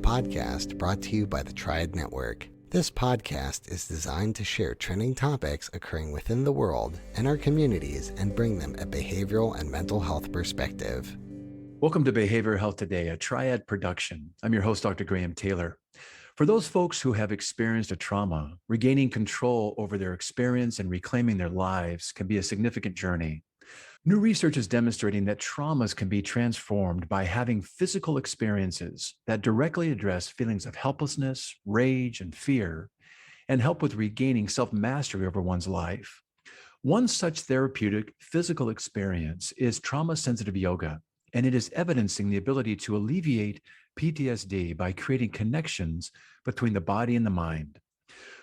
podcast brought to you by the Triad Network. This podcast is designed to share trending topics occurring within the world and our communities and bring them a behavioral and mental health perspective. Welcome to Behavioral Health Today, a Triad production. I'm your host, Dr. Graham Taylor. For those folks who have experienced a trauma, regaining control over their experience and reclaiming their lives can be a significant journey. New research is demonstrating that traumas can be transformed by having physical experiences that directly address feelings of helplessness, rage, and fear, and help with regaining self-mastery over one's life. One such therapeutic physical experience is trauma-sensitive yoga, and it is evidencing the ability to alleviate PTSD by creating connections between the body and the mind.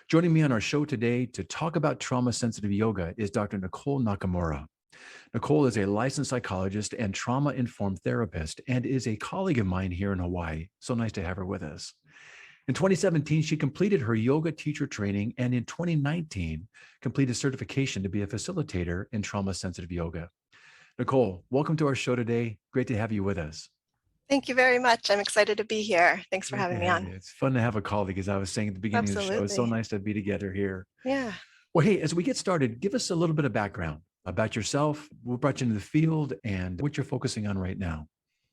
Joining me on our show today to talk about trauma-sensitive yoga is Dr. Nicole Nakamura. Nicole is a licensed psychologist and trauma-informed therapist and is a colleague of mine here in Hawaii. So nice to have her with us. In 2017, she completed her yoga teacher training, and in 2019, completed certification to be a facilitator in trauma-sensitive yoga. Nicole, welcome to our show today. Great to have you with us. Thank you very much. I'm excited to be here. Thanks for having me on. It's fun to have a colleague, as I was saying at the beginning of the show. It's so nice to be together here. Yeah. Well, hey, as we get started, give us a little bit of background about yourself, what brought you into the field, and what you're focusing on right now.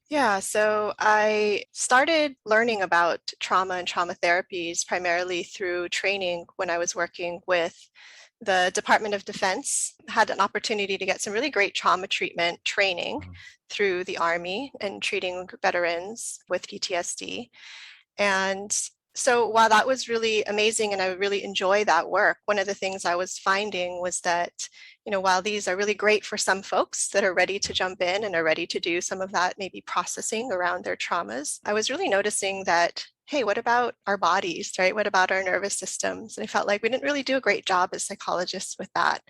Yeah, so I started learning about trauma and trauma therapies primarily through training when I was working with the Department of Defense. Had an opportunity to get some really great trauma treatment training through the Army and treating veterans with PTSD. And so while that was really amazing and I really enjoy that work, one of the things I was finding was that, while these are really great for some folks that are ready to jump in and are ready to do some of that maybe processing around their traumas, I was really noticing that, hey, what about our bodies, right? What about our nervous systems? And I felt like we didn't really do a great job as psychologists with that.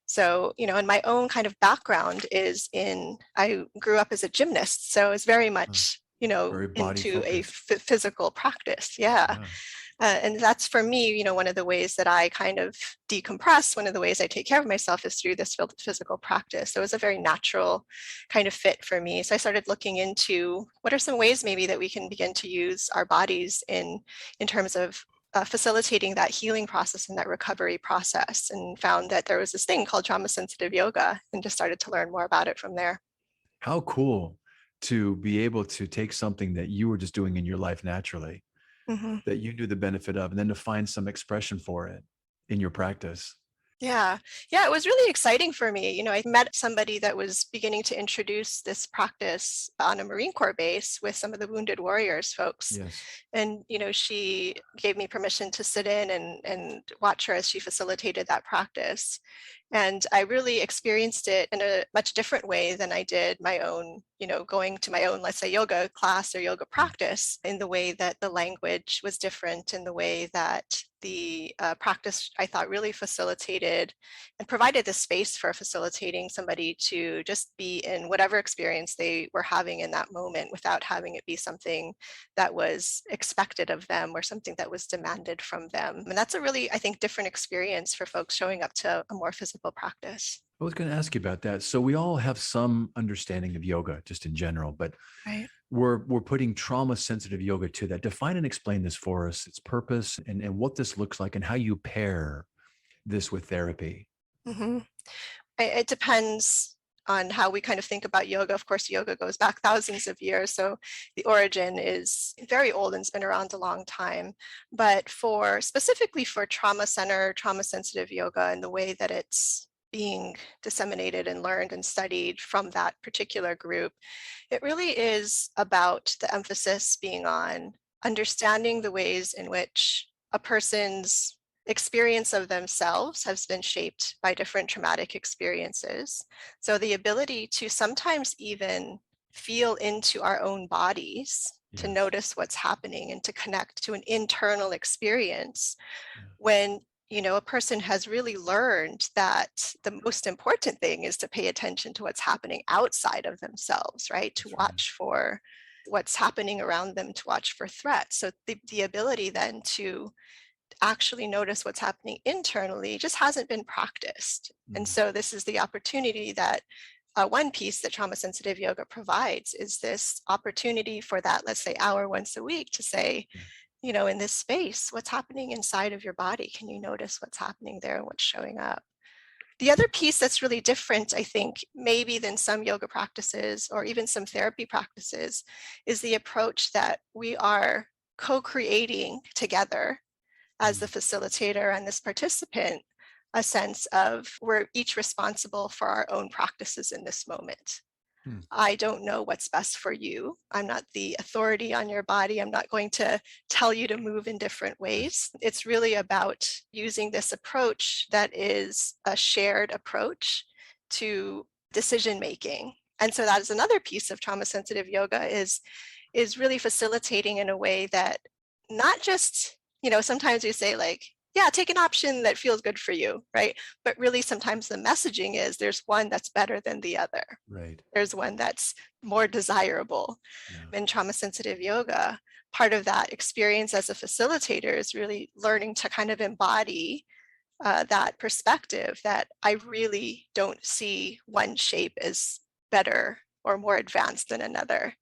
So, and my own kind of background is I grew up as a gymnast, so it's very much into a physical practice. Yeah. And that's for me, one of the ways that I kind of decompress, one of the ways I take care of myself is through this physical practice. So it was a very natural kind of fit for me. So I started looking into what are some ways maybe that we can begin to use our bodies in terms of facilitating that healing process and that recovery process, and found that there was this thing called trauma-sensitive yoga and just started to learn more about it from there. How cool to be able to take something that you were just doing in your life naturally, that you knew the benefit of, and then to find some expression for it in your practice. Yeah, it was really exciting for me. I met somebody that was beginning to introduce this practice on a Marine Corps base with some of the Wounded Warriors folks. Yes. And, she gave me permission to sit in and watch her as she facilitated that practice. And I really experienced it in a much different way than I did my own, going to my own, let's say, yoga class or yoga practice, in the way that the language was different, in the way that the practice, I thought, really facilitated and provided the space for facilitating somebody to just be in whatever experience they were having in that moment without having it be something that was expected of them or something that was demanded from them. And that's a really, I think, different experience for folks showing up to a more physical practice. I was going to ask you about that. So we all have some understanding of yoga just in general, but we're putting trauma-sensitive yoga to that. Define and explain this for us, its purpose and what this looks like and how you pair this with therapy. It depends on how we kind of think about yoga. Of course, yoga goes back thousands of years, so the origin is very old and it's been around a long time. But specifically for trauma-centered, trauma-sensitive yoga and the way that it's being disseminated and learned and studied from that particular group, it really is about the emphasis being on understanding the ways in which a person's experience of themselves has been shaped by different traumatic experiences. So the ability to sometimes even feel into our own bodies, to notice what's happening and to connect to an internal experience when a person has really learned that the most important thing is to pay attention to what's happening outside of themselves, right? To watch for what's happening around them, to watch for threats. So the ability then to actually notice what's happening internally just hasn't been practiced. And so this is the opportunity that one piece that trauma sensitive yoga provides is this opportunity for that, let's say, hour once a week to say, Yeah. in this space, what's happening inside of your body? Can you notice what's happening there and what's showing up? The other piece that's really different, I think, maybe than some yoga practices or even some therapy practices, is the approach that we are co-creating together as the facilitator and this participant, a sense of we're each responsible for our own practices in this moment. Hmm. I don't know what's best for you. I'm not the authority on your body. I'm not going to tell you to move in different ways. It's really about using this approach that is a shared approach to decision making. And so that is another piece of trauma sensitive yoga is really facilitating in a way that not just, sometimes we say like, yeah, take an option that feels good for you, right? But really sometimes the messaging is there's one that's better than the other. Right. There's one that's more desirable. Yeah. In trauma sensitive yoga, part of that experience as a facilitator is really learning to kind of embody that perspective that I really don't see one shape as better or more advanced than another.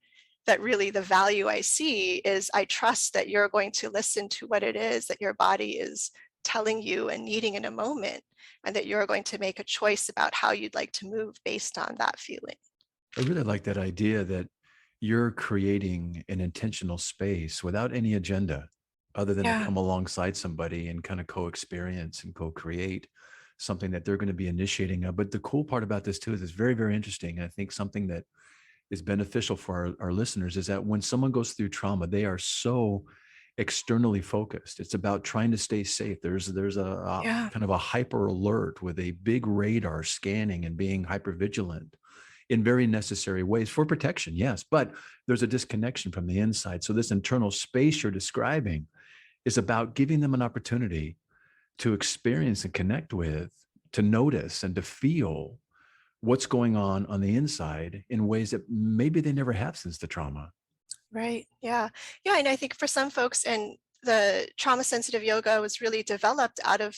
That really the value I see is I trust that you're going to listen to what it is that your body is telling you and needing in a moment, and that you're going to make a choice about how you'd like to move based on that feeling. I really like that idea that you're creating an intentional space without any agenda other than to Yeah. come alongside somebody and kind of co-experience and co-create something that they're going to be initiating of. But the cool part about this too is it's very, very interesting. I think something that is beneficial for our listeners is that when someone goes through trauma, they are so externally focused. It's about trying to stay safe. There's a Yeah. kind of a hyper alert with a big radar scanning and being hyper vigilant in very necessary ways for protection, yes, but there's a disconnection from the inside. So this internal space you're describing is about giving them an opportunity to experience and connect with, to notice and to feel what's going on the inside in ways that maybe they never have since the trauma. Right. Yeah. Yeah. And I think for some folks, and the trauma sensitive yoga was really developed out of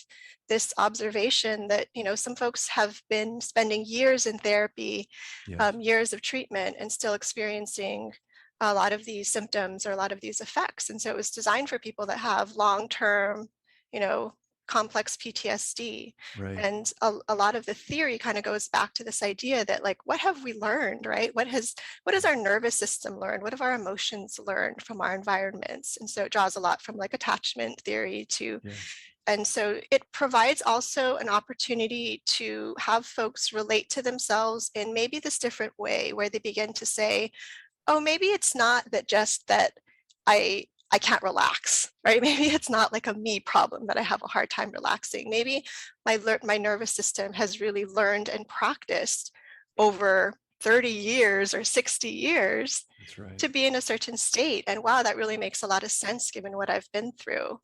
this observation that, some folks have been spending years in therapy, Yes. years of treatment, and still experiencing a lot of these symptoms or a lot of these effects. And so it was designed for people that have long-term, you know, complex PTSD. Right. And a lot of the theory kind of goes back to this idea that like, what have we learned, right? What has our nervous system learned? What have our emotions learned from our environments? And so it draws a lot from like attachment theory to, Yeah. and so it provides also an opportunity to have folks relate to themselves in maybe this different way where they begin to say, oh, maybe it's not that just that I can't relax, right? Maybe it's not like a me problem that I have a hard time relaxing. Maybe my nervous system has really learned and practiced over 30 years or 60 years That's right. to be in a certain state. And wow, that really makes a lot of sense given what I've been through.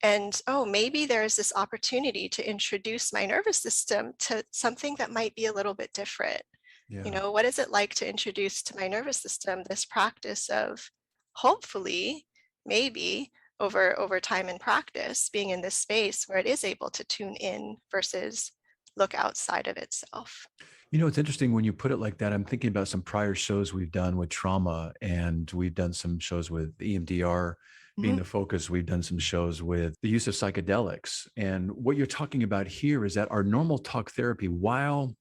And oh, maybe there's this opportunity to introduce my nervous system to something that might be a little bit different. Yeah. What is it like to introduce to my nervous system this practice of hopefully, maybe over time and practice, being in this space where it is able to tune in versus look outside of itself. It's interesting when you put it like that. I'm thinking about some prior shows we've done with trauma, and we've done some shows with EMDR being Mhm. the focus. We've done some shows with the use of psychedelics. And what you're talking about here is that our normal talk therapy, while,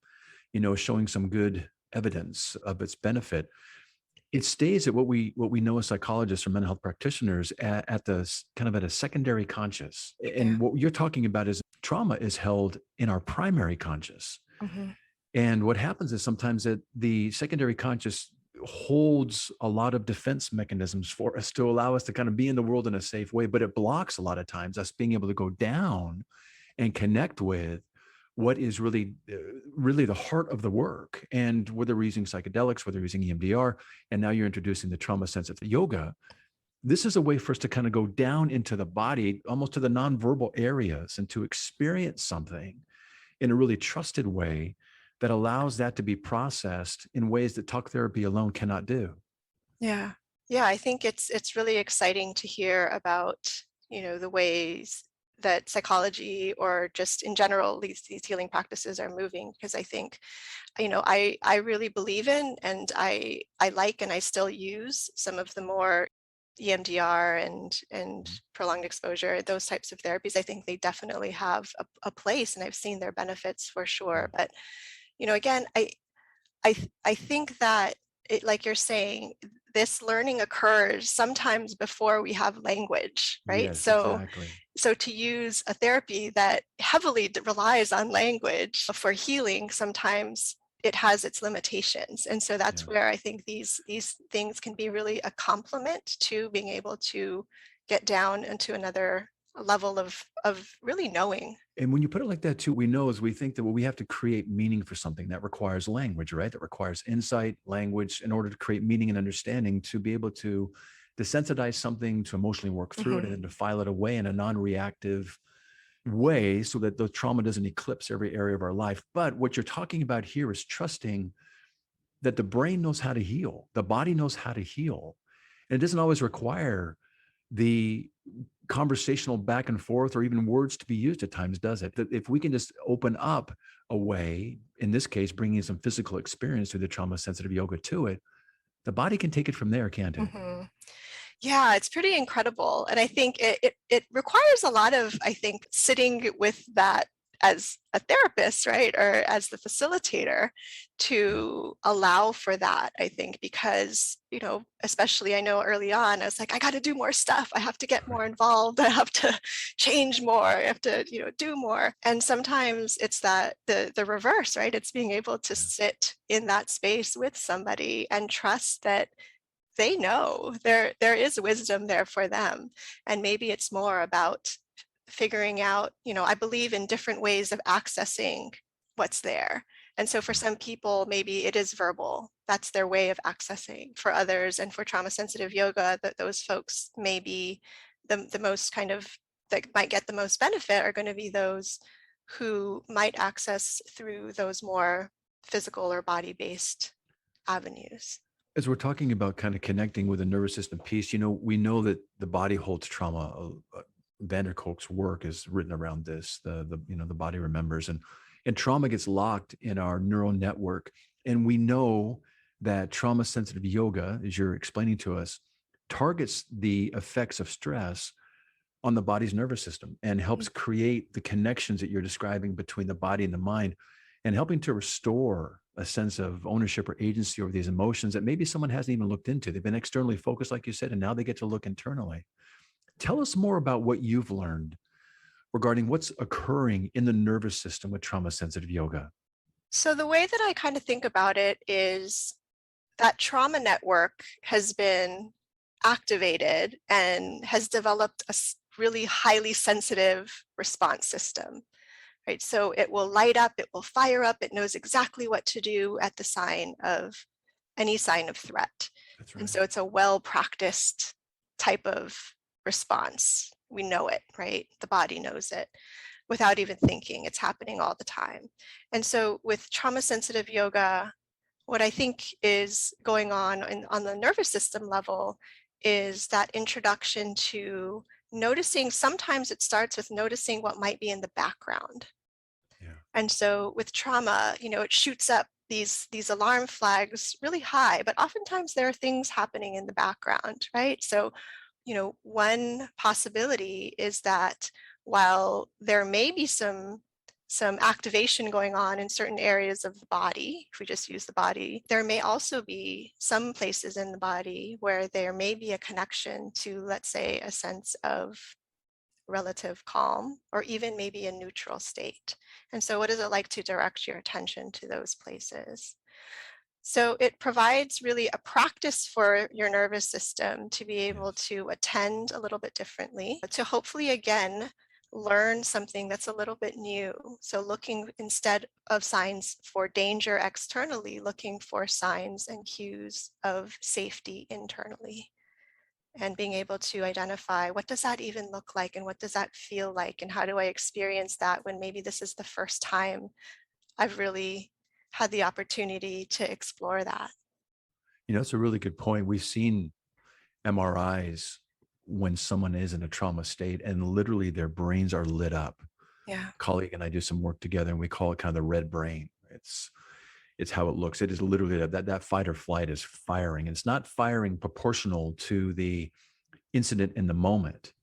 showing some good evidence of its benefit, it stays at what we know as psychologists or mental health practitioners at the kind of at a secondary conscious. Yeah. And what you're talking about is trauma is held in our primary conscious. Mhm. And what happens is sometimes that the secondary conscious holds a lot of defense mechanisms for us to allow us to kind of be in the world in a safe way, but it blocks a lot of times us being able to go down and connect with what is really, really the heart of the work. And whether we're using psychedelics, whether we're using EMDR, and now you're introducing the trauma sensitive yoga, this is a way for us to kind of go down into the body, almost to the nonverbal areas, and to experience something in a really trusted way that allows that to be processed in ways that talk therapy alone cannot do. Yeah. Yeah, I think it's really exciting to hear about, the ways that psychology or just in general these healing practices are moving, because I think, I really believe in, and I like, and I still use some of the more EMDR and prolonged exposure, those types of therapies. I think they definitely have a place, and I've seen their benefits for sure. But again, I think that it, like you're saying, this learning occurs sometimes before we have language, right? Yes, exactly. So to use a therapy that heavily relies on language for healing, sometimes it has its limitations. And so that's where I think these things can be really a complement to being able to get down into another level of really knowing. And when you put it like that too, we know as we think that, well, we have to create meaning for something that requires language, right? That requires insight, language, in order to create meaning and understanding, to be able to desensitize something, to emotionally work through it, and then to file it away in a non-reactive way so that the trauma doesn't eclipse every area of our life. But what you're talking about here is trusting that the brain knows how to heal, the body knows how to heal. And it doesn't always require the conversational back and forth or even words to be used at times, does it? That if we can just open up a way, in this case, bringing some physical experience through the trauma sensitive yoga to it, the body can take it from there, can't it? Yeah, it's pretty incredible. And I think it requires a lot of, I think, sitting with that as a therapist, right? Or as the facilitator, to allow for that, I think, because, especially I know early on, I was like, I got to do more stuff. I have to get more involved. I have to change more. I have to, do more. And sometimes it's that the reverse, right? It's being able to sit in that space with somebody and trust that they know there is wisdom there for them. And maybe it's more about figuring out, I believe in different ways of accessing what's there. And so for some people, maybe it is verbal. That's their way of accessing. For others, and for trauma sensitive yoga, that those folks may be the most kind of, that might get the most benefit, are going to be those who might access through those more physical or body-based avenues. As we're talking about kind of connecting with the nervous system piece, we know that the body holds trauma. Van der Kolk's work is written around this. The body remembers, and trauma gets locked in our neural network. And we know that trauma sensitive yoga, as you're explaining to us, targets the effects of stress on the body's nervous system and helps create the connections that you're describing between the body and the mind, and helping to restore a sense of ownership or agency over these emotions that maybe someone hasn't even looked into. They've been externally focused, like you said, and now they get to look internally. Tell us more about what you've learned regarding what's occurring in the nervous system with trauma sensitive yoga. So the way that I kind of think about it is that trauma network has been activated and has developed a really highly sensitive response system, right? So it will light up, it will fire up, it knows exactly what to do at the sign of any sign of threat. That's right. And so it's a well-practiced type of response. We know it, right? The body knows it without even thinking. It's happening all the time. And so with trauma sensitive yoga, what I think is going on the nervous system level is that introduction to noticing. Sometimes it starts with noticing what might be in the background. Yeah. And so with trauma, it shoots up these alarm flags really high, but oftentimes there are things happening in the background, right? So, one possibility is that while there may be some activation going on in certain areas of the body, if we just use the body, there may also be some places in the body where there may be a connection to, let's say, a sense of relative calm, or even maybe a neutral state. And so what is it like to direct your attention to those places? So it provides really a practice for your nervous system to be able to attend a little bit differently, to hopefully, again, learn something that's a little bit new. So looking, instead of signs for danger externally, looking for signs and cues of safety internally, and being able to identify, what does that even look like, and what does that feel like, and how do I experience that when maybe this is the first time I've really had the opportunity to explore that. It's a really good point. We've seen MRIs when someone is in a trauma state and literally their brains are lit up. Yeah. A colleague and I do some work together and we call it kind of the red brain. It's how it looks. It is literally that fight or flight is firing. It's not firing proportional to the incident in the moment.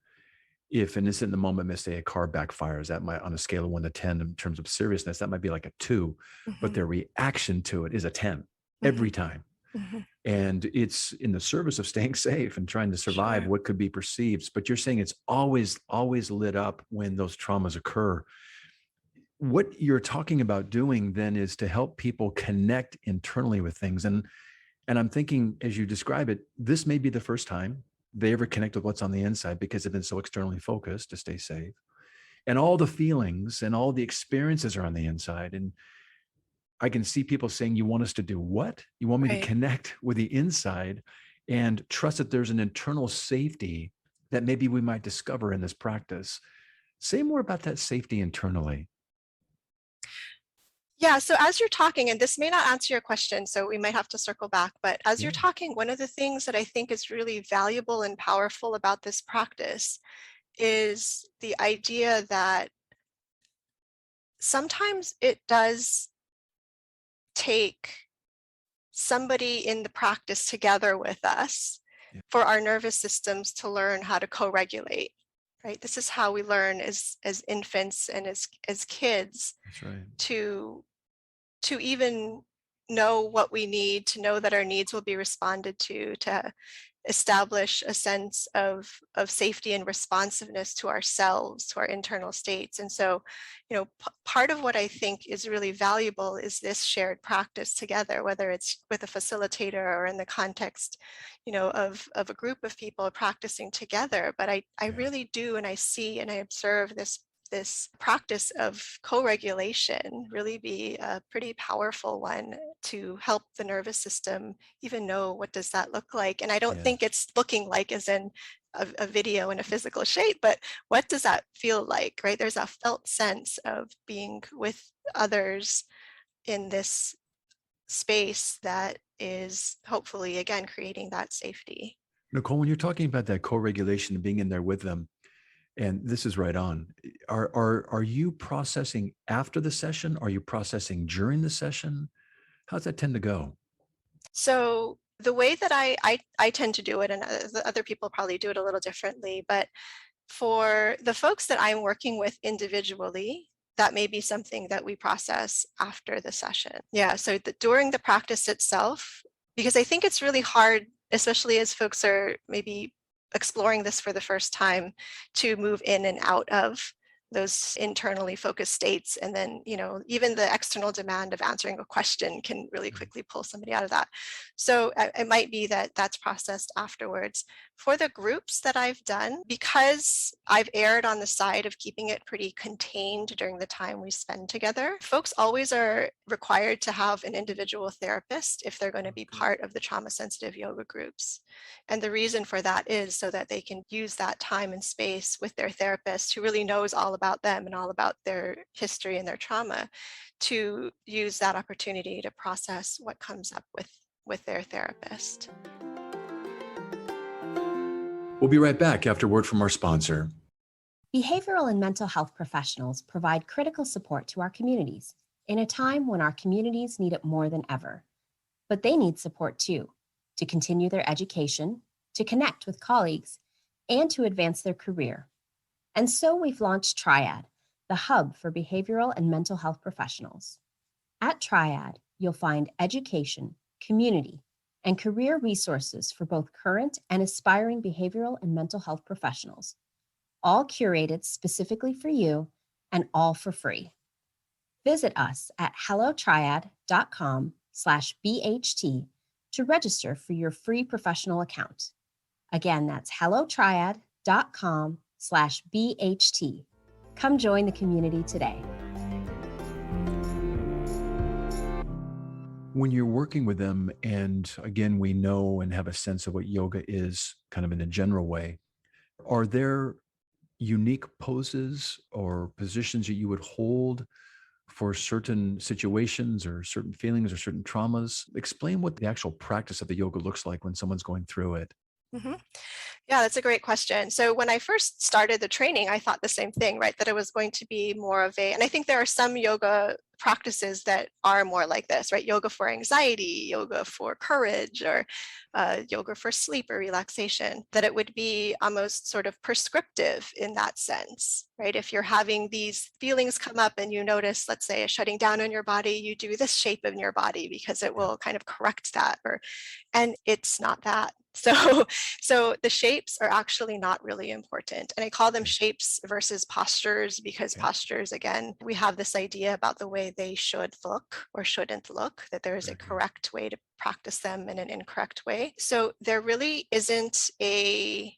If an incident in the moment, let's say a car backfires, that might, on a scale of 1 to 10 in terms of seriousness, that might be like a 2, but their reaction to it is a 10 every time. And it's in the service of staying safe and trying to survive what could be perceived. But you're saying it's always lit up when those traumas occur. What you're talking about doing then is to help people connect internally with things. And I'm thinking, as you describe it, this may be the first time they ever connect with what's on the inside because they've been so externally focused to stay safe. And all the feelings and all the experiences are on the inside. And I can see people saying, you want us to do what? You want me to connect with the inside and trust that there's an internal safety that maybe we might discover in this practice. Say more about that safety internally. Yeah, so as you're talking, and this may not answer your question, so we might have to circle back, but as you're talking, one of the things that I think is really valuable and powerful about this practice is the idea that sometimes it does take somebody in the practice together with us for our nervous systems to learn how to co-regulate, right? This is how we learn as infants and as kids. That's right. To even know what we need, to know that our needs will be responded to establish a sense of safety and responsiveness to ourselves, to our internal states. And so, part of what I think is really valuable is this shared practice together, whether it's with a facilitator or in the context, of a group of people practicing together. But I really do, and I see and I observe this practice of co-regulation really be a pretty powerful one to help the nervous system even know what does that look like. And I don't think it's looking like as in a video in a physical shape, but what does that feel like, right? There's a felt sense of being with others in this space that is hopefully, again, creating that safety. Nicole, when you're talking about that co-regulation and being in there with them, and this is right on, are you processing after the session? Are you processing during the session? How's that tend to go? So the way that I tend to do it, and other people probably do it a little differently, but for the folks that I'm working with individually, that may be something that we process after the session. Yeah, so during the practice itself, because I think it's really hard, especially as folks are maybe exploring this for the first time, to move in and out of those internally focused states. And then, even the external demand of answering a question can really quickly pull somebody out of that. So it might be that that's processed afterwards. For the groups that I've done, because I've erred on the side of keeping it pretty contained during the time we spend together, folks always are required to have an individual therapist if they're going to be part of the trauma-sensitive yoga groups. And the reason for that is so that they can use that time and space with their therapist, who really knows all about them and all about their history and their trauma, to use that opportunity to process what comes up with their therapist. We'll be right back after word from our sponsor. Behavioral and mental health professionals provide critical support to our communities in a time when our communities need it more than ever. But they need support too, to continue their education, to connect with colleagues, and to advance their career. And so we've launched Triad, the hub for behavioral and mental health professionals. At Triad, you'll find education, community, and career resources for both current and aspiring behavioral and mental health professionals, all curated specifically for you and all for free. Visit us at hellotriad.com/BHT to register for your free professional account. Again, that's hellotriad.com/BHT. Come join the community today. When you're working with them, and again, we know and have a sense of what yoga is kind of in a general way, are there unique poses or positions that you would hold for certain situations or certain feelings or certain traumas? Explain what the actual practice of the yoga looks like when someone's going through it. Hmm. Yeah, that's a great question. So when I first started the training, I thought the same thing, right? That it was going to be more of a, and I think there are some yoga practices that are more like this, right? Yoga for anxiety, yoga for courage, or yoga for sleep or relaxation, that it would be almost sort of prescriptive in that sense, right? If you're having these feelings come up and you notice, let's say, a shutting down in your body, you do this shape in your body because it will kind of correct that, or, and it's not that. So the shapes are actually not really important. And I call them shapes versus postures because postures, again, we have this idea about the way they should look or shouldn't look, that there is a correct way to practice them and an incorrect way. So there really isn't a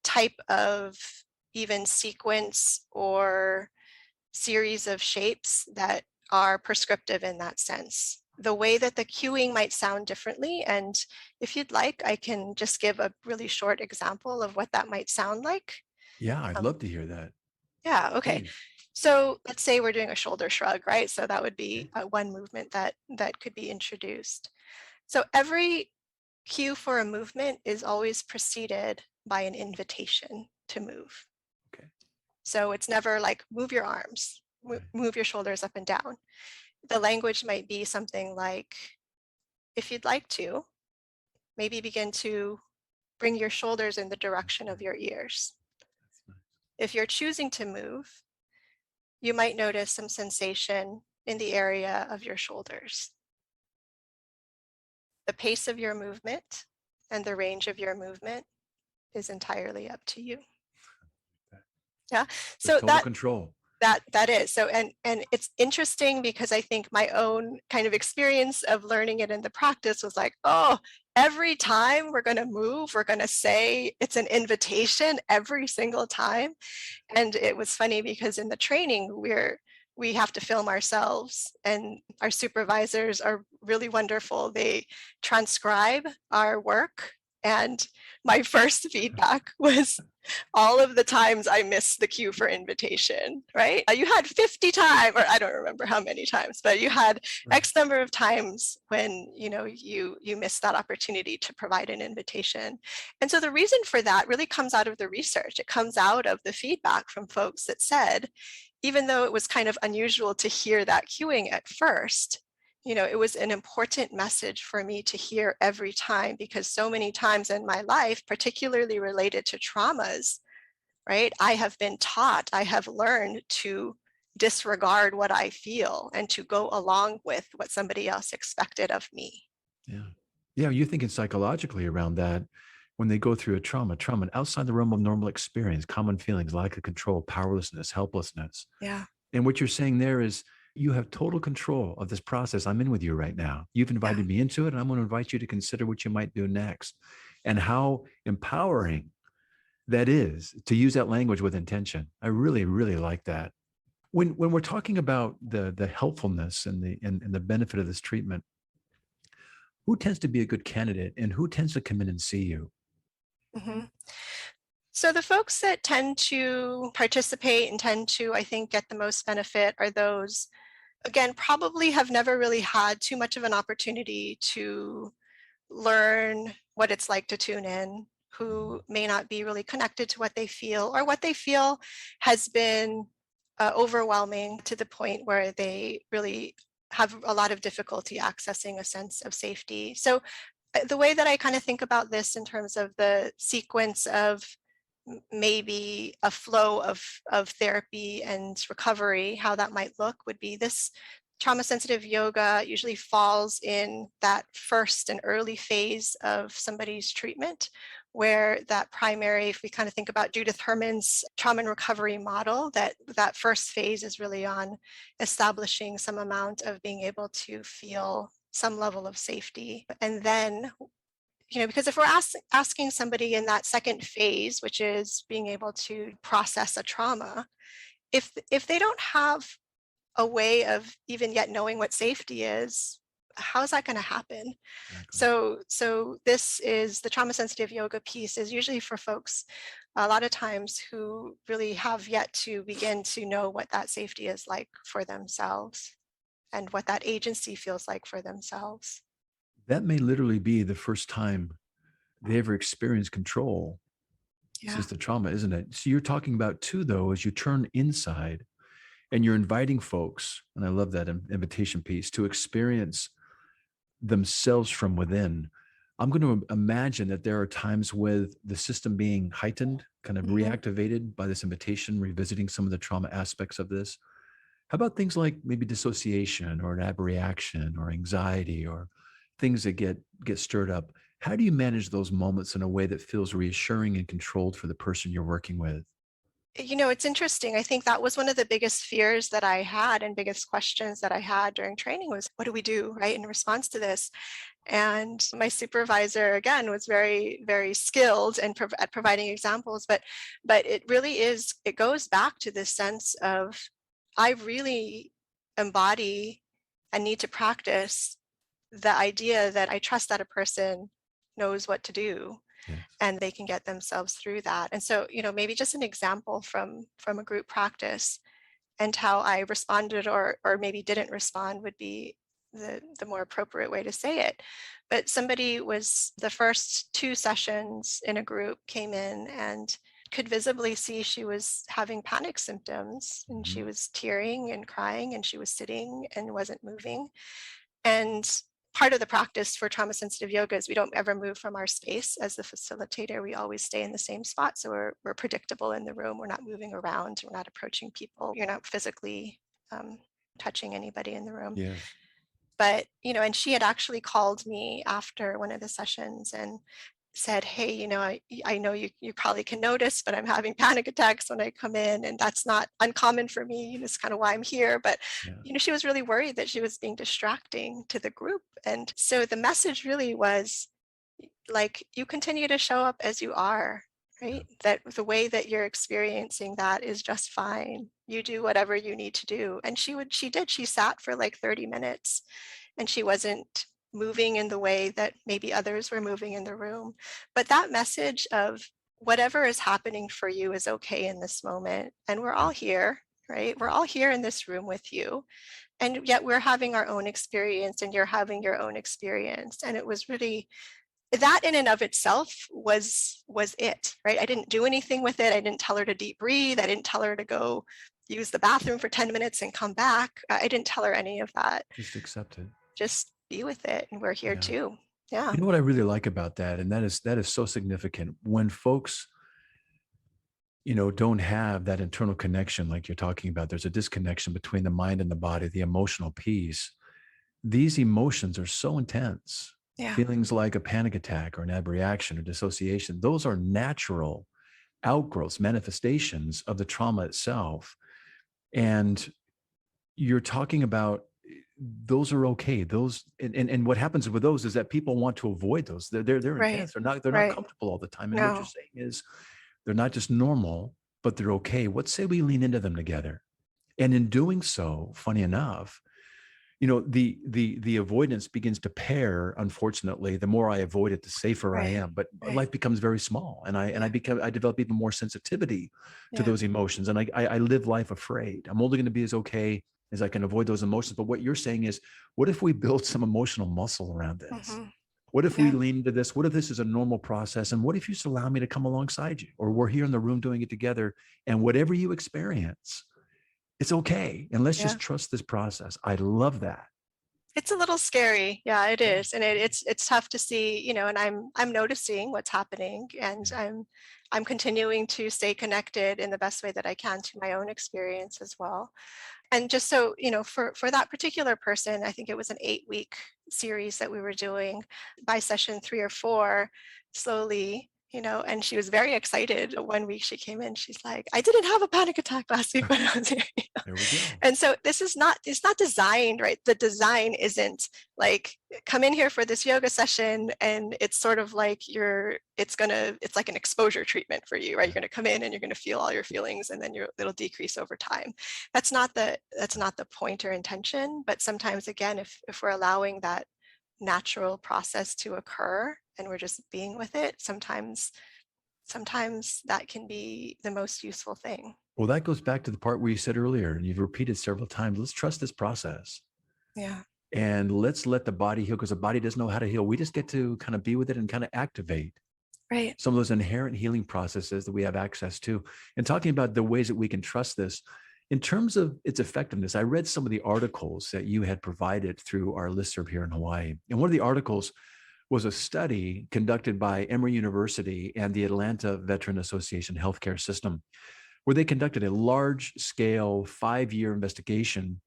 type of even sequence or series of shapes that are prescriptive in that sense. The way that the cueing might sound differently, and if you'd like, I can just give a really short example of what that might sound like. Yeah, I'd Um, love to hear that. yeah, okay. Please. So let's say we're doing a shoulder shrug, right? So that would be one movement that could be introduced. So every cue for a movement is always preceded by an invitation to move. Okay. So it's never like move your arms, move your shoulders up and down. The language might be something like, if you'd like to, maybe begin to bring your shoulders in the direction of your ears. If you're choosing to move, you might notice some sensation in the area of your shoulders. The pace of your movement and the range of your movement is entirely up to you. Yeah. So There's total control. That is so, and it's interesting because I think my own kind of experience of learning it in the practice was like, oh, every time we're going to move, we're going to say it's an invitation every single time. And it was funny because in the training we have to film ourselves, and our supervisors are really wonderful. They transcribe our work, and my first feedback was all of the times I missed the cue for invitation, right? You had 50 times, or I don't remember how many times, but you had X number of times when you missed that opportunity to provide an invitation. And so the reason for that really comes out of the research. It comes out of the feedback from folks that said, even though it was kind of unusual to hear that cueing at first, it was an important message for me to hear every time, because so many times in my life, particularly related to traumas, right, I have been taught, I have learned to disregard what I feel and to go along with what somebody else expected of me. Yeah. Yeah. You're thinking psychologically around that when they go through a trauma outside the realm of normal experience, common feelings, lack of control, powerlessness, helplessness. Yeah. And what you're saying there is you have total control of this process. I'm in with you right now. You've invited me into it, and I'm going to invite you to consider what you might do next, and how empowering that is to use that language with intention. I really, really like that. When we're talking about the helpfulness and the benefit of this treatment, who tends to be a good candidate and who tends to come in and see you? Mm-hmm. So the folks that tend to participate and tend to, I think, get the most benefit are those, again, probably have never really had too much of an opportunity to learn what it's like to tune in, who may not be really connected to what they feel, or what they feel has been overwhelming to the point where they really have a lot of difficulty accessing a sense of safety. So the way that I kind of think about this in terms of the sequence of maybe a flow of therapy and recovery, how that might look would be this trauma-sensitive yoga usually falls in that first and early phase of somebody's treatment, where that primary, if we kind of think about Judith Herman's trauma and recovery model, that first phase is really on establishing some amount of being able to feel some level of safety. And then, because if we're asking somebody in that second phase, which is being able to process a trauma, if they don't have a way of even yet knowing what safety is, how is that going to happen? Exactly. So this is the trauma sensitive yoga piece is usually for folks a lot of times who really have yet to begin to know what that safety is like for themselves and what that agency feels like for themselves. That may literally be the first time they ever experience control. It's Yeah. just the trauma, isn't it? So you're talking about too, though, as you turn inside and you're inviting folks, and I love that invitation piece, to experience themselves from within. I'm going to imagine that there are times with the system being heightened, kind of Mhm. reactivated by this invitation, revisiting some of the trauma aspects of this. How about things like maybe dissociation or an abreaction or anxiety or things that get stirred up? How do you manage those moments in a way that feels reassuring and controlled for the person you're working with? It's interesting. I think that was one of the biggest fears that I had and biggest questions that I had during training was, what do we do, right, in response to this? And my supervisor, again, was very, very skilled and at providing examples, but it really is, it goes back to this sense of, I really embody and need to practice the idea that I trust that a person knows what to do Yes. and they can get themselves through that. And so, maybe just an example from a group practice and how I responded or maybe didn't respond would be the more appropriate way to say it. But somebody was, the first 2 sessions in a group came in and could visibly see she was having panic symptoms and she Mhm. was tearing and crying and she was sitting and wasn't moving. And part of the practice for trauma sensitive yoga is we don't ever move from our space as the facilitator. We always stay in the same spot. So we're predictable in the room. We're not moving around. We're not approaching people. You're not physically touching anybody in the room. Yes. But, and she had actually called me after one of the sessions and said, hey, I know you probably can notice, but I'm having panic attacks when I come in, and that's not uncommon for me. It's kind of why I'm here. But, Yeah. she was really worried that she was being distracting to the group. And so the message really was like, you continue to show up as you are, right? That the way that you're experiencing that is just fine. You do whatever you need to do. And she sat for like 30 minutes and she wasn't moving in the way that maybe others were moving in the room. But that message of whatever is happening for you is okay in this moment. And we're all here, right? We're all here in this room with you. And yet we're having our own experience and you're having your own experience. And it was really, that in and of itself was it, right? I didn't do anything with it. I didn't tell her to deep breathe. I didn't tell her to go use the bathroom for 10 minutes and come back. I didn't tell her any of that. Just accept it. Just be with it. And we're here Yeah. too. Yeah. You know what I really like about that, and that is so significant when folks, don't have that internal connection like you're talking about. There's a disconnection between the mind and the body, the emotional piece. These emotions are so intense. Yeah. Feelings like a panic attack or an abreaction or dissociation, those are natural outgrowths, manifestations of the trauma itself. And you're talking about those are okay. Those and what happens with those is that people want to avoid those. They're Right. intense. They're not Right. comfortable all the time. And what No. you're saying is they're not just normal, but they're okay. What say we lean into them together? And in doing so, funny enough, the avoidance begins to pair. Unfortunately, the more I avoid it, the safer I Right. am. But Right. life becomes very small, and I develop even more sensitivity to Yeah. those emotions, and I live life afraid. I'm only going to be as okay as I can avoid those emotions. But what you're saying is, what if we build some emotional muscle around this? Mhm. What if we Yeah. lean into this? What if this is a normal process? And what if you just allow me to come alongside you? Or we're here in the room doing it together, and whatever you experience, it's okay. And let's Yeah. just trust this process. I love that. It's a little scary. Yeah, it Yeah. is. And it's tough to see, and I'm noticing what's happening and Yeah. I'm continuing to stay connected in the best way that I can to my own experience as well. And just so, for that particular person, I think it was an 8-week series that we were doing. By session 3 or 4, slowly, and she was very excited. One week she came in, she's like, I didn't have a panic attack last week when I was here. There we go. And so it's not designed, right? The design isn't like, come in here for this yoga session and it's sort of like it's like an exposure treatment for you, right? Yeah. You're going to come in and you're going to feel all your feelings and then it'll decrease over time. That's not the point or intention, but sometimes again, if we're allowing that natural process to occur and we're just being with it, sometimes that can be the most useful thing. Well, that goes back to the part where you said earlier, and you've repeated several times, let's trust this process. Yeah. And let's let the body heal, because the body doesn't know how to heal. We just get to kind of be with it and kind of activate Right. some of those inherent healing processes that we have access to, and talking about the ways that we can trust this. In terms of its effectiveness, I read some of the articles that you had provided through our listserv here in Hawaii. And one of the articles was a study conducted by Emory University and the Atlanta Veteran Association healthcare system, where they conducted a large-scale 5-year investigation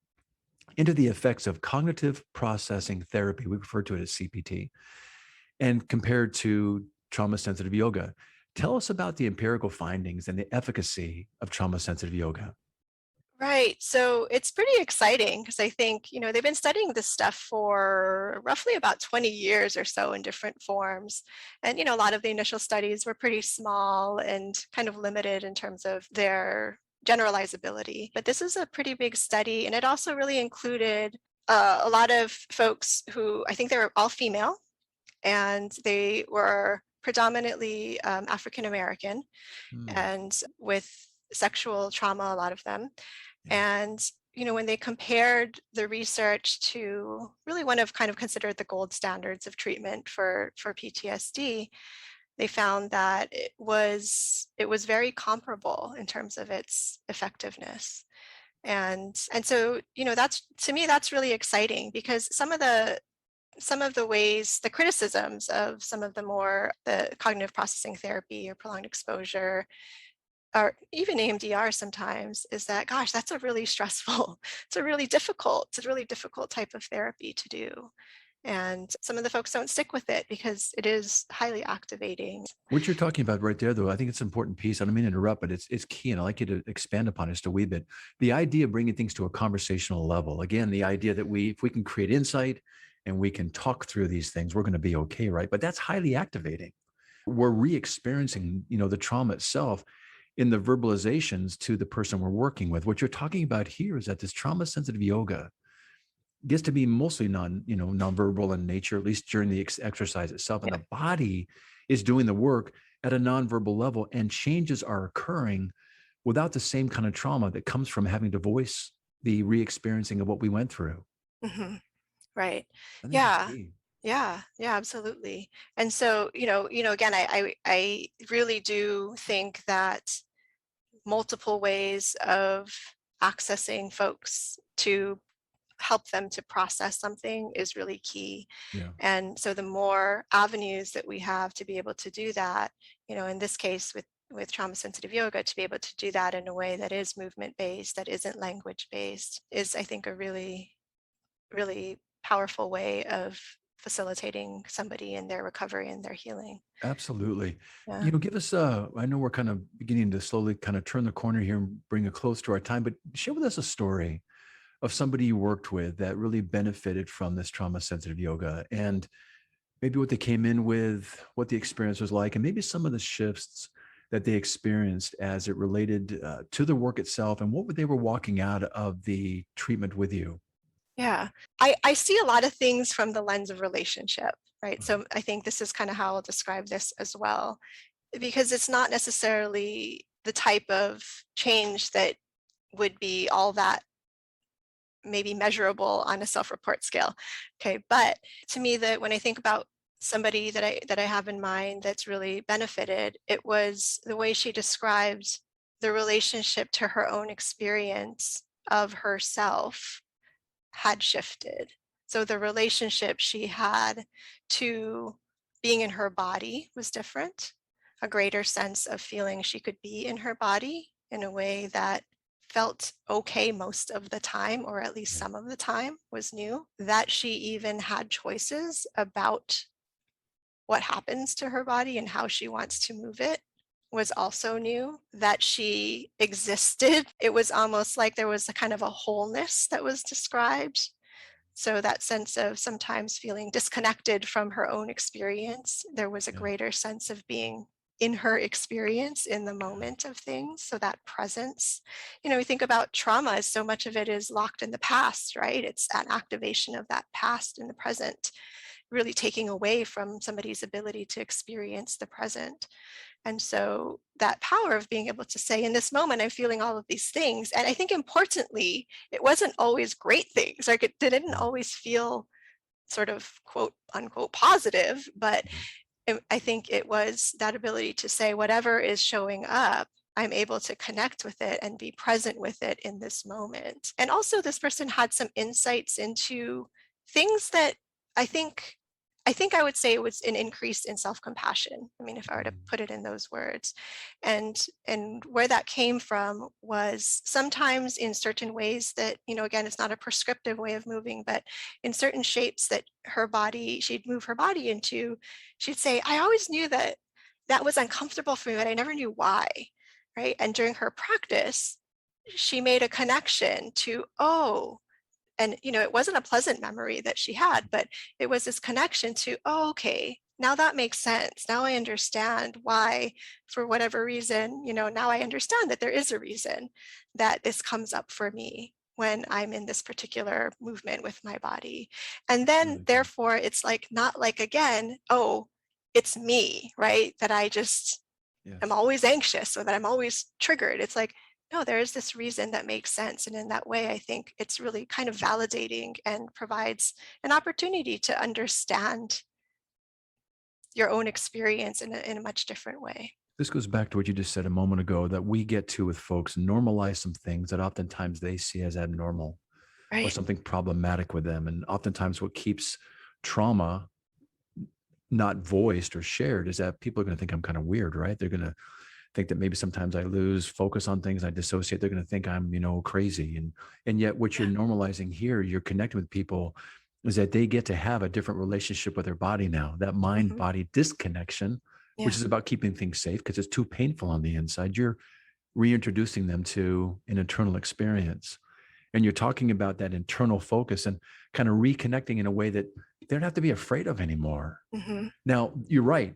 into the effects of cognitive processing therapy. We refer to it as CPT, and compared to trauma-sensitive yoga. Tell us about the empirical findings and the efficacy of trauma-sensitive yoga. Right. So it's pretty exciting because I think, they've been studying this stuff for roughly about 20 years or so in different forms. And, a lot of the initial studies were pretty small and kind of limited in terms of their generalizability. But this is a pretty big study. And it also really included a lot of folks who I think they were all female, and they were predominantly African American and with sexual trauma, a lot of them. And, when they compared the research to really one of kind of considered the gold standards of treatment for PTSD, they found that it was very comparable in terms of its effectiveness. And so, that's, to me, that's really exciting because some of the ways, the criticisms of some of the cognitive processing therapy or prolonged exposure, or even EMDR sometimes, is that, gosh, that's a really stressful, it's a really difficult type of therapy to do. And some of the folks don't stick with it because it is highly activating. What you're talking about right there, though, I think it's an important piece. I don't mean to interrupt, but it's key, and I'd like you to expand upon it just a wee bit. The idea of bringing things to a conversational level. Again, the idea that if we can create insight and we can talk through these things, we're going to be okay, right? But that's highly activating. We're re-experiencing, the trauma itself in the verbalizations to the person we're working with. What you're talking about here is that this trauma-sensitive yoga gets to be mostly nonverbal in nature, at least during the exercise itself. And the body is doing the work at a nonverbal level, and changes are occurring without the same kind of trauma that comes from having to voice the re-experiencing of what we went through. Mm-hmm. Right. I think Yeah. that's key. Yeah, absolutely. And so, again, I really do think that multiple ways of accessing folks to help them to process something is really key. Yeah. And so the more avenues that we have to be able to do that, in this case with trauma sensitive yoga, to be able to do that in a way that is movement based, that isn't language based, is, I think, a really, really powerful way of facilitating somebody in their recovery and their healing. Absolutely. Yeah. Give us I know we're kind of beginning to slowly kind of turn the corner here and bring it close to our time, but share with us a story of somebody you worked with that really benefited from this trauma sensitive yoga, and maybe what they came in with, what the experience was like, and maybe some of the shifts that they experienced as it related to the work itself, and what they were walking out of the treatment with you. Yeah, I see a lot of things from the lens of relationship, right? So I think this is kind of how I'll describe this as well, because it's not necessarily the type of change that would be all that maybe measurable on a self-report scale. Okay, but to me, that when I think about somebody that I have in mind that's really benefited, it was the way she described the relationship to her own experience of herself had shifted. So the relationship she had to being in her body was different, a greater sense of feeling she could be in her body in a way that felt okay most of the time, or at least some of the time, was new. That she even had choices about what happens to her body and how she wants to move it was also new. That she existed. It was almost like there was a kind of a wholeness that was described. So that sense of sometimes feeling disconnected from her own experience, there was a greater sense of being in her experience in the moment of things. So that presence, we think about trauma, so much of it is locked in the past, right? It's an activation of that past in the present, really taking away from somebody's ability to experience the present. And so that power of being able to say, in this moment, I'm feeling all of these things. And I think importantly, it wasn't always great things. Like it didn't always feel sort of quote unquote positive, but I think it was that ability to say, whatever is showing up, I'm able to connect with it and be present with it in this moment. And also, this person had some insights into things that I think I would say it was an increase in self-compassion. I mean, if I were to put it in those words. And where that came from was sometimes in certain ways that, again, it's not a prescriptive way of moving, but in certain shapes that she'd move her body into, she'd say, I always knew that that was uncomfortable for me, but I never knew why. Right. And during her practice, she made a connection to, oh, and it wasn't a pleasant memory that she had, but it was this connection to, oh, okay, now that makes sense. Now I understand why, for whatever reason, now I understand that there is a reason that this comes up for me when I'm in this particular movement with my body. And then therefore it's like, not like, again, oh, it's me, right? That I just am always anxious or that I'm always triggered. It's like, no, there is this reason that makes sense. And in that way, I think it's really kind of validating and provides an opportunity to understand your own experience in a much different way. This goes back to what you just said a moment ago, that we get to with folks normalize some things that oftentimes they see as abnormal or something problematic with them. And oftentimes what keeps trauma not voiced or shared is that people are going to think I'm kind of weird, right? They're going to think that maybe sometimes I lose focus on things, I dissociate. They're going to think I'm, crazy. And yet what you're normalizing here, you're connecting with people, is that they get to have a different relationship with their body now. That mind-body disconnection, which is about keeping things safe because it's too painful on the inside. You're reintroducing them to an internal experience. And you're talking about that internal focus and kind of reconnecting in a way that they don't have to be afraid of anymore. Now, you're right.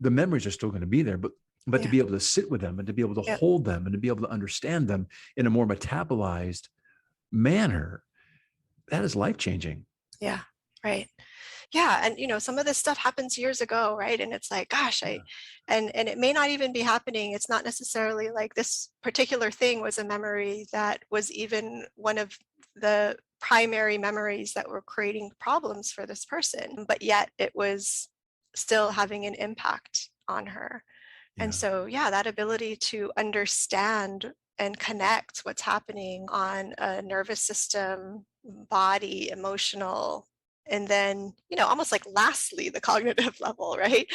The memories are still going to be there, but to be able to sit with them and to be able to hold them and to be able to understand them in a more metabolized manner, that is life-changing. Yeah, right. Yeah. And, some of this stuff happens years ago, right? And it's like, gosh, and it may not even be happening. It's not necessarily like this particular thing was a memory that was even one of the primary memories that were creating problems for this person, but yet it was still having an impact on her. And so, that ability to understand and connect what's happening on a nervous system, body, emotional, and then, almost like lastly, the cognitive level, right?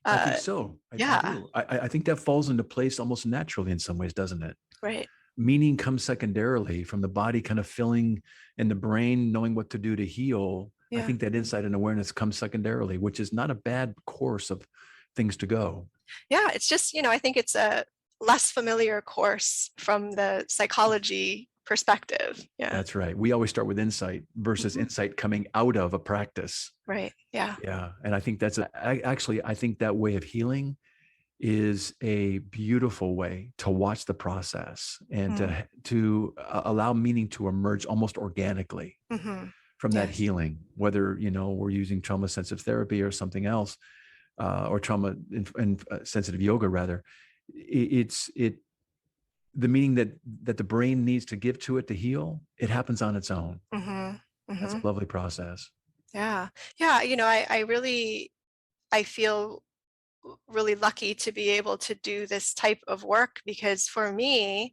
I think so. I do. I think that falls into place almost naturally in some ways, doesn't it? Right. Meaning comes secondarily from the body kind of feeling and the brain knowing what to do to heal. I think that insight and awareness comes secondarily, which is not a bad course of things to go. Yeah, it's just, I think it's a less familiar course from the psychology perspective. Yeah. That's right. We always start with insight versus insight coming out of a practice. Right. Yeah. Yeah. And I think I think that way of healing is a beautiful way to watch the process and to allow meaning to emerge almost organically from that healing, whether, we're using trauma-sensitive therapy or something else. Or trauma and sensitive yoga, rather, the meaning that the brain needs to give to it to heal, it happens on its own. That's a lovely process. Yeah. Yeah. I feel really lucky to be able to do this type of work because for me,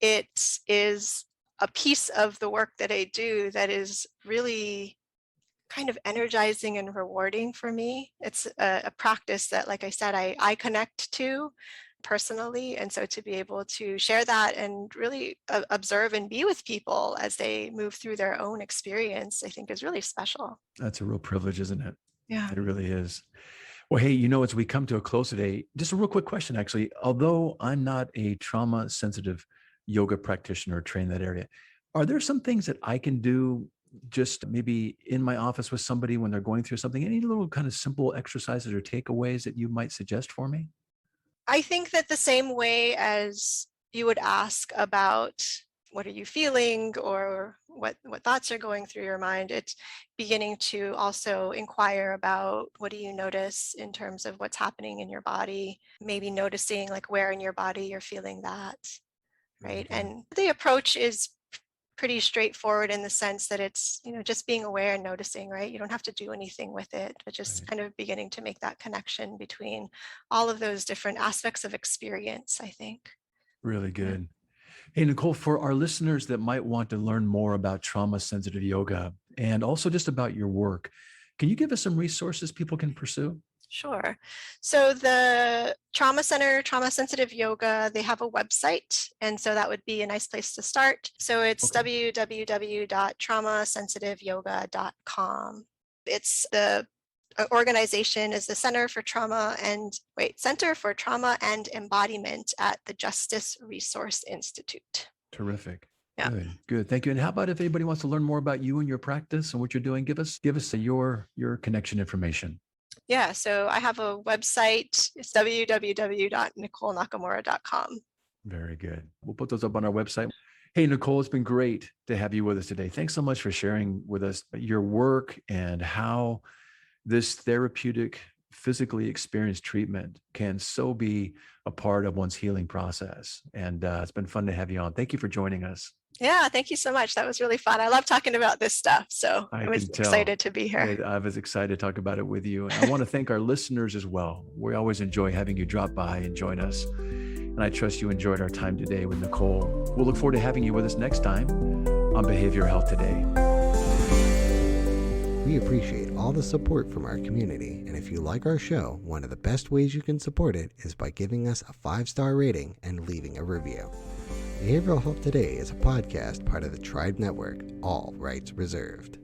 it is a piece of the work that I do that is really kind of energizing and rewarding for me. It's a practice that, like I said, I connect to personally. And so to be able to share that and really observe and be with people as they move through their own experience, I think is really special. That's a real privilege, isn't it? Yeah. It really is. Well, hey, as we come to a close today, just a real quick question, actually. Although I'm not a trauma-sensitive yoga practitioner trained in that area, are there some things that I can do just maybe in my office with somebody when they're going through something? Any little kind of simple exercises or takeaways that you might suggest for me? I think that the same way as you would ask about what are you feeling or what thoughts are going through your mind, it's beginning to also inquire about what do you notice in terms of what's happening in your body, maybe noticing like where in your body you're feeling that, right? And the approach is pretty straightforward in the sense that it's, just being aware and noticing, right? You don't have to do anything with it, but just Right. kind of beginning to make that connection between all of those different aspects of experience, I think. Really Yeah. good. Hey, Nicole, for our listeners that might want to learn more about trauma sensitive yoga and also just about your work, can you give us some resources people can pursue? Sure. So the Trauma Center, Trauma Sensitive Yoga, they have a website. And so that would be a nice place to start. So it's www.traumasensitiveyoga.com. It's the organization is the Center for Trauma and Embodiment at the Justice Resource Institute. Terrific. Yeah. Good. Thank you. And how about if anybody wants to learn more about you and your practice and what you're doing, give us your connection information. Yeah, so I have a website. It's www.NicoleNakamura.com. Very good. We'll put those up on our website. Hey, Nicole, it's been great to have you with us today. Thanks so much for sharing with us your work and how this therapeutic, physically experienced treatment can so be a part of one's healing process. And it's been fun to have you on. Thank you for joining us. Yeah, thank you so much. That was really fun. I love talking about this stuff. So I was excited to be here. I was excited to talk about it with you. And I want to thank our listeners as well. We always enjoy having you drop by and join us. And I trust you enjoyed our time today with Nicole. We'll look forward to having you with us next time on Behavioral Health Today. We appreciate all the support from our community, and if you like our show, one of the best ways you can support it is by giving us a 5-star rating and leaving a review. Behavioral Health Today is a podcast part of the Tribe Network, all rights reserved.